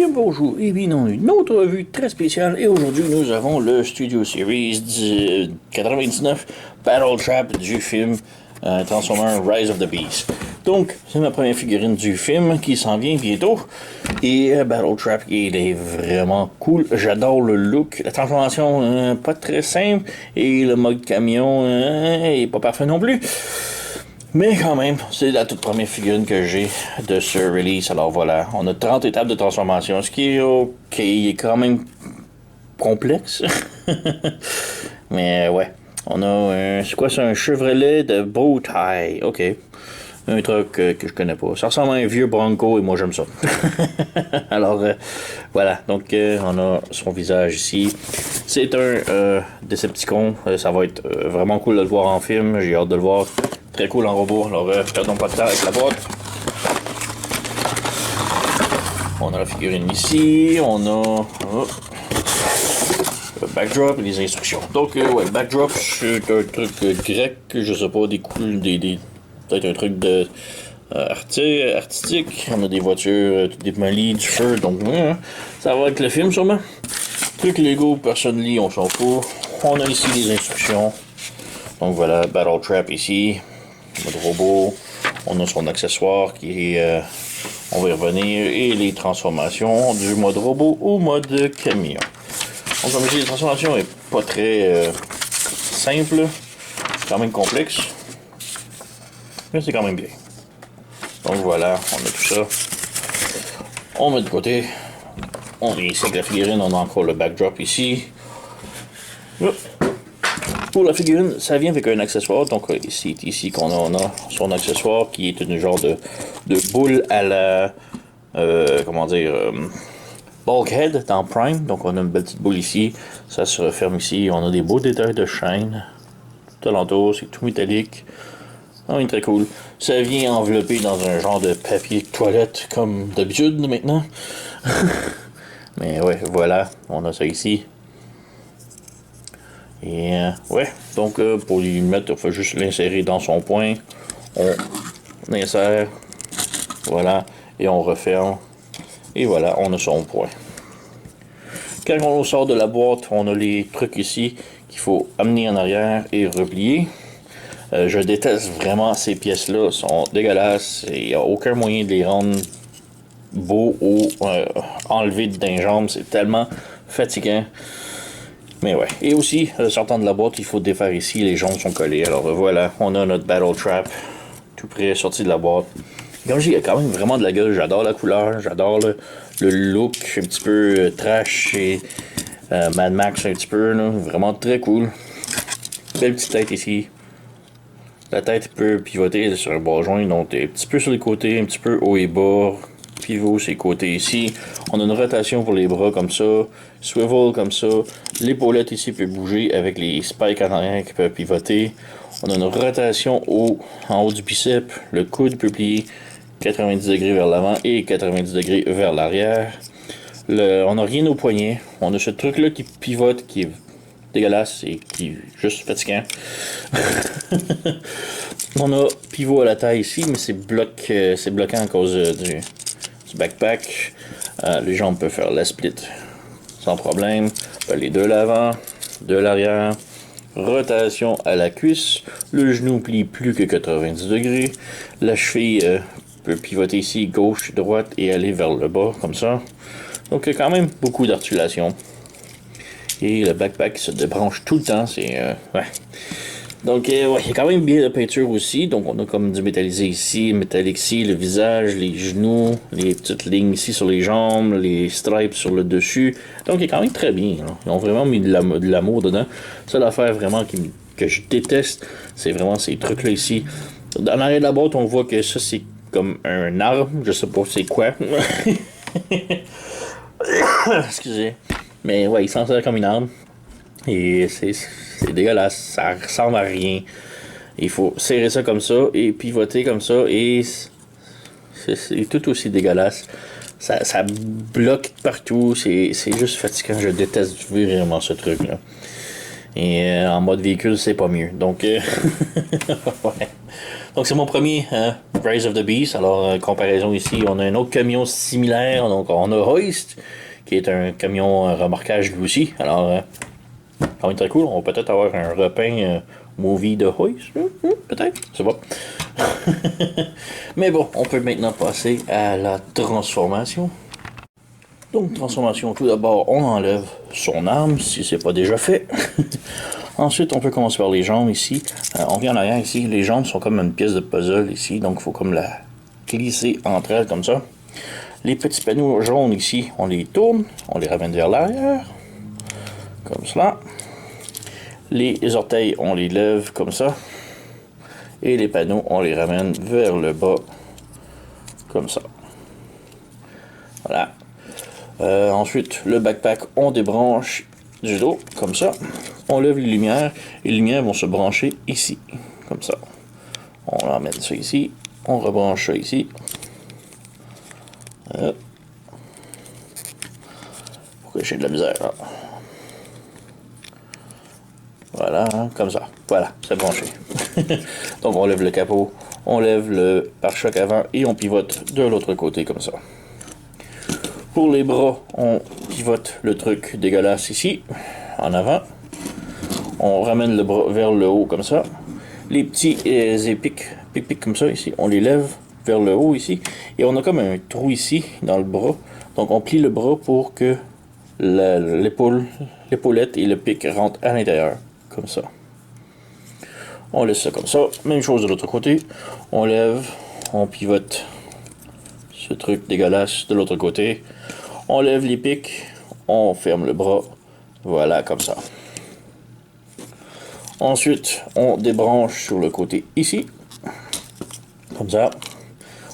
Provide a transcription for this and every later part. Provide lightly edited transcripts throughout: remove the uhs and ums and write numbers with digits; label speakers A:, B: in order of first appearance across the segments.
A: bien bonjour et bienvenue dans une autre revue très spéciale. Et aujourd'hui, nous avons le Studio Series du 99 Battle Trap du film Transformers Rise of the Beast. Donc, c'est ma première figurine du film qui s'en vient bientôt. Et Battle Trap, il est vraiment cool. J'adore le look. La transformation, pas très simple. Et le mode camion, est pas parfait non plus. Mais quand même, c'est la toute première figurine que j'ai de ce release. Alors voilà, on a 30 étapes de transformation, ce qui est ok, il est quand même complexe. Mais ouais, on a c'est quoi, c'est un Chevrolet de Bowtie, ok. Un truc que je connais pas. Ça ressemble à un vieux Bronco et moi j'aime ça. Alors voilà, donc on a son visage ici. C'est un Decepticon. Ça va être vraiment cool de le voir en film. J'ai hâte de le voir. Très cool en robot. Alors perdons pas de temps avec la boîte. On a la figurine ici. On a le backdrop et les instructions. Donc ouais, backdrop, c'est un truc grec, je sais pas, peut-être un truc de artistique. On a des voitures toutes démolies, du feu, donc ça va être le film sûrement. Truc Lego, personne lit, on s'en fout. On a ici les instructions. Donc voilà, Battle Trap ici, mode robot. On a son accessoire qui est, on va y revenir, et les transformations du mode robot au mode camion. Donc comme je dis, la transformation est pas très simple, c'est quand même complexe. Mais c'est quand même bien. Donc voilà, on a tout ça. On met de côté. On est ici avec la figurine, on a encore le backdrop ici. Pour la figurine, ça vient avec un accessoire. Donc c'est ici qu'on a son accessoire qui est une genre de boule à la Bulkhead dans Prime. Donc on a une belle petite boule ici. Ça se referme ici. On a des beaux détails de chaîne. Tout alentour, c'est tout métallique. Ah, il est très cool. Ça vient enveloppé dans un genre de papier de toilette comme d'habitude maintenant. Mais ouais, voilà, on a ça ici. Et ouais, donc pour lui mettre, il faut juste l'insérer dans son point. On insère, voilà, et on referme. Et voilà, on a son point. Quand on sort de la boîte, on a les trucs ici qu'il faut amener en arrière et replier. Je déteste vraiment ces pièces-là, sont dégueulasses et il n'y a aucun moyen de les rendre beaux ou enlever d'un jambe, c'est tellement fatigant. Mais ouais, et aussi, sortant de la boîte, il faut défaire ici, les jambes sont collées. Alors voilà, on a notre Battle Trap, tout prêt, sorti de la boîte. Comme je dis, il y a quand même vraiment de la gueule, j'adore la couleur, j'adore le look un petit peu trash et Mad Max un petit peu, là, vraiment très cool. Belle petite tête ici. La tête peut pivoter sur un bas joint, donc un petit peu sur les côtés, un petit peu haut et bas. Pivot sur les côtés ici. On a une rotation pour les bras comme ça. Swivel comme ça. L'épaulette ici peut bouger avec les spikes en arrière qui peuvent pivoter. On a une rotation en haut du bicep. Le coude peut plier 90 degrés vers l'avant et 90 degrés vers l'arrière. On n'a rien au poignet. On a ce truc là qui pivote, qui est dégueulasse et qui est juste fatigant. On a pivot à la taille ici, mais c'est bloquant à cause du backpack. Les jambes peuvent faire la split sans problème. Les deux l'avant, deux l'arrière. Rotation à la cuisse. Le genou plie plus que 90 degrés. La cheville peut pivoter ici, gauche, droite et aller vers le bas, comme ça. Donc il y a quand même beaucoup d'articulation. Et le backpack se débranche tout le temps. C'est ouais. Donc, ouais, il y a quand même bien de peinture aussi. Donc, on a comme du métallisé ici, métallique ici, le visage, les genoux, les petites lignes ici sur les jambes, les stripes sur le dessus. Donc, il est quand même très bien. Là. Ils ont vraiment mis de l'amour dedans. Ça, l'affaire vraiment que je déteste, c'est vraiment ces trucs-là ici. Dans l'arrière de la boîte, on voit que ça, c'est comme un arbre. Je sais pas c'est quoi. Excusez. Mais ouais, il s'en sert comme une arme. Et c'est dégueulasse, ça ressemble à rien. Il faut serrer ça comme ça et pivoter comme ça et c'est tout aussi dégueulasse. Ça bloque partout, c'est juste fatigant, je déteste vraiment ce truc là. Et en mode véhicule, c'est pas mieux. Donc ouais. Donc c'est mon premier Rise of the Beast. Alors comparaison ici, on a un autre camion similaire. Donc on a Hoist, qui est un camion remorquage lui aussi. Alors ça va être très cool. On va peut-être avoir un repeint movie de Hoist. Peut-être, je sais pas. Mais bon, on peut maintenant passer à la transformation. Donc transformation, tout d'abord on enlève son arme si c'est pas déjà fait. Ensuite on peut commencer par les jambes ici. On vient en arrière ici, les jambes sont comme une pièce de puzzle ici, donc il faut comme la glisser entre elles comme ça. Les petits panneaux jaunes ici, on les tourne, on les ramène vers l'arrière, comme cela. Les orteils on les lève comme ça. Et les panneaux on les ramène vers le bas, comme ça. Voilà. Ensuite, le backpack, on débranche du dos, comme ça. On lève les lumières, et les lumières vont se brancher ici, comme ça. On emmène ça ici, on rebranche ça ici. Pourquoi j'ai de la misère, là? Voilà, hein, comme ça. Voilà, c'est branché. Donc on lève le capot, on lève le pare-choc avant, et on pivote de l'autre côté, comme ça. Pour les bras, on pivote le truc dégueulasse ici, en avant. On ramène le bras vers le haut comme ça. Les petits épics, pic comme ça ici, on les lève vers le haut ici. Et on a comme un trou ici dans le bras. Donc on plie le bras pour que l'épaulette et le pic rentrent à l'intérieur, comme ça. On laisse ça comme ça. Même chose de l'autre côté. On lève, on pivote ce truc dégueulasse de l'autre côté. On lève les pics, on ferme le bras, voilà comme ça. Ensuite, on débranche sur le côté ici, comme ça.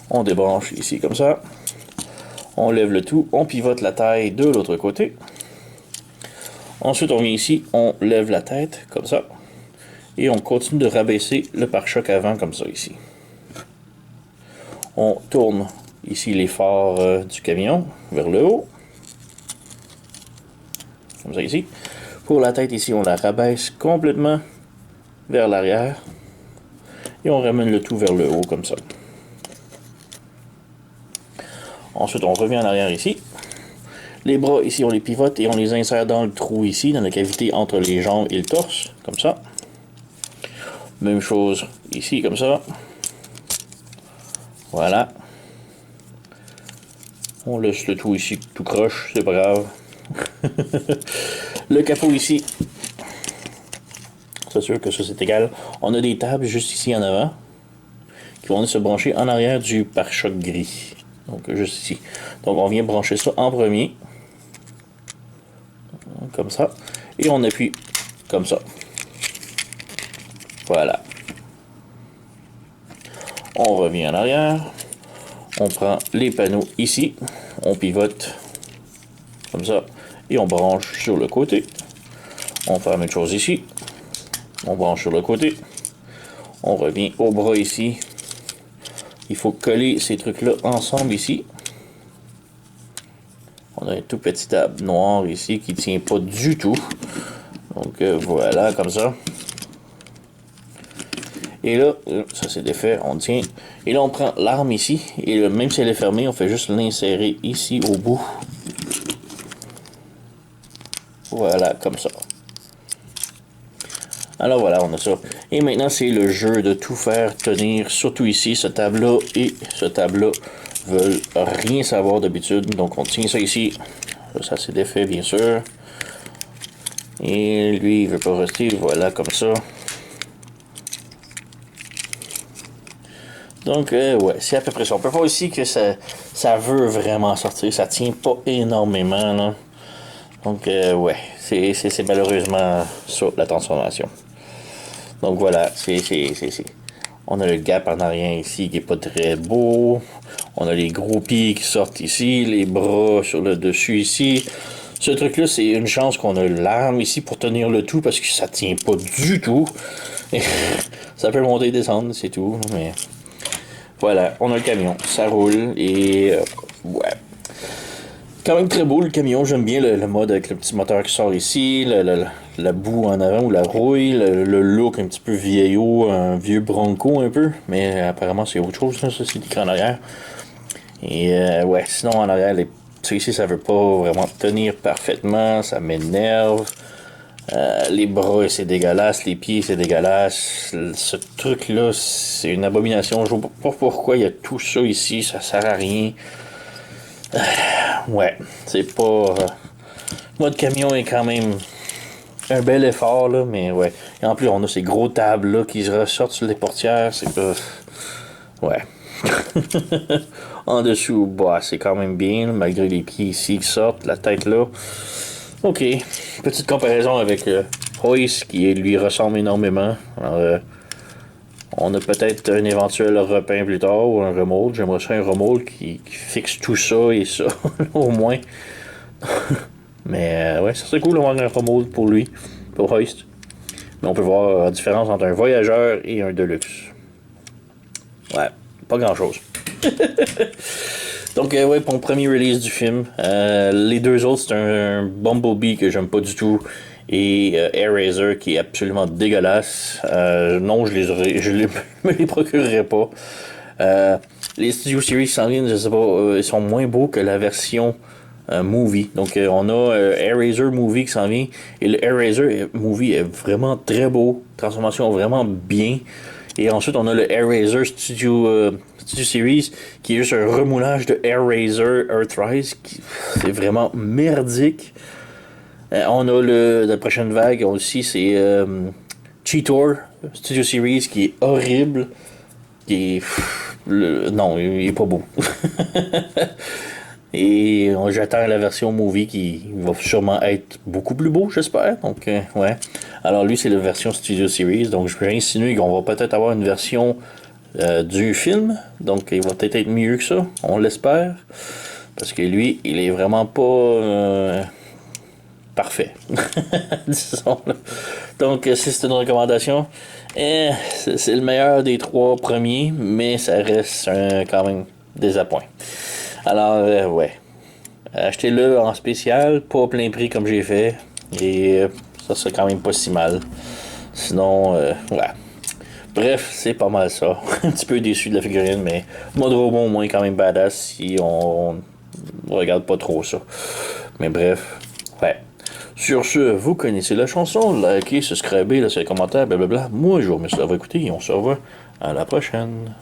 A: On débranche ici comme ça. On lève le tout, on pivote la taille de l'autre côté. Ensuite, on vient ici, on lève la tête, comme ça. Et on continue de rabaisser le pare-choc avant, comme ça ici. On tourne ici les phares du camion vers le haut, comme ça ici. Pour la tête ici, on la rabaisse complètement vers l'arrière et on ramène le tout vers le haut comme ça. Ensuite, on revient en arrière ici. Les bras ici, on les pivote et on les insère dans le trou ici, dans la cavité entre les jambes et le torse, comme ça. Même chose ici, comme ça. Voilà. On laisse le tout ici, tout croche, c'est pas grave. Le capot ici, c'est sûr que ça c'est égal. On a des tables juste ici en avant qui vont se brancher en arrière du pare-choc gris. Donc juste ici. Donc on vient brancher ça en premier. Comme ça. Et on appuie comme ça. Voilà. On revient en arrière. On prend les panneaux ici. On pivote comme ça. Et on branche sur le côté. On fait la même chose ici. On branche sur le côté. On revient au bras ici. Il faut coller ces trucs-là ensemble ici. On a un tout petit tab noir ici qui ne tient pas du tout. Donc voilà, comme ça. Et là, ça c'est défait, on tient. Et là, on prend l'arme ici. Et là, même si elle est fermée, on fait juste l'insérer ici au bout. Voilà, comme ça. Alors voilà, on a ça. Et maintenant, c'est le jeu de tout faire tenir, surtout ici, ce tab-là et ce tab-là veulent rien savoir d'habitude. Donc on tient ça ici. Ça c'est défait, bien sûr. Et lui, il veut pas rester, voilà, comme ça. Donc, ouais, c'est à peu près ça. On peut voir aussi que ça veut vraiment sortir. Ça tient pas énormément, là. Donc, ouais, c'est malheureusement ça, la transformation. Donc, voilà, on a le gap en arrière ici qui est pas très beau. On a les gros pieds qui sortent ici, les bras sur le dessus ici. Ce truc-là, c'est une chance qu'on a l'arme ici pour tenir le tout parce que ça tient pas du tout. Ça peut monter et descendre, c'est tout, mais... Voilà, on a le camion, ça roule et ouais. Quand même très beau le camion, j'aime bien le mode avec le petit moteur qui sort ici, la boue en avant ou la rouille, le look un petit peu vieillot, un vieux Bronco un peu, mais apparemment c'est autre chose, là, ça c'est l'écran en arrière. Et ouais, sinon en arrière, ça ici ça veut pas vraiment tenir parfaitement, ça m'énerve. Les bras c'est dégueulasse, les pieds c'est dégueulasse. Ce truc là c'est une abomination, je vois pas pourquoi il y a tout ça ici, ça sert à rien. Ouais, c'est pas. Mode camion est quand même un bel effort, là, mais ouais. Et en plus, on a ces gros tables là qui se ressortent sur les portières, c'est pas. Ouais. En dessous, bah, c'est quand même bien, là, malgré les pieds ici qui sortent, la tête là. Ok. Petite comparaison avec Hoist qui lui ressemble énormément. Alors, on a peut-être un éventuel repeint plus tard ou un remold. J'aimerais ça un remold qui fixe tout ça et ça, au moins. Mais ouais, ça serait cool d'avoir un remold pour lui, pour Hoist. Mais on peut voir la différence entre un voyageur et un deluxe. Ouais, pas grand chose. Donc, ouais, pour le premier release du film, les deux autres, c'est un Bumblebee que j'aime pas du tout et Air Razor qui est absolument dégueulasse. Non, me les procurerai pas. Les Studio Series s'en viennent, je sais pas, ils sont moins beaux que la version movie. Donc, on a Air Razor Movie qui s'en vient et le Air Razor Movie est vraiment très beau, transformation vraiment bien. Et ensuite, on a le Air Razor Studio Series qui est juste un remoulage de Air Razor Earthrise. C'est vraiment merdique. On a la prochaine vague aussi, c'est Cheetor Studio Series qui est horrible. Qui est. Non, il est pas beau. Et j'attends la version movie qui va sûrement être beaucoup plus beau, j'espère. Donc, ouais. Alors, lui, c'est la version Studio Series. Donc, je peux insinuer qu'on va peut-être avoir une version du film. Donc, il va peut-être être mieux que ça. On l'espère. Parce que lui, il est vraiment pas parfait. Disons. Donc, si c'est une recommandation, c'est le meilleur des trois premiers, mais ça reste quand même désappoint. Alors, ouais. Achetez-le en spécial, pas à plein prix comme j'ai fait. Et ça serait quand même pas si mal. Sinon, ouais. Bref, c'est pas mal ça. Un petit peu déçu de la figurine, mais mode robot au moins quand même badass si on regarde pas trop ça. Mais bref, ouais. Sur ce, vous connaissez la chanson, likez, subscribez, laissez un commentaire, blablabla. Moi, je vous remercie d'avoir écouté et on se revoit à la prochaine.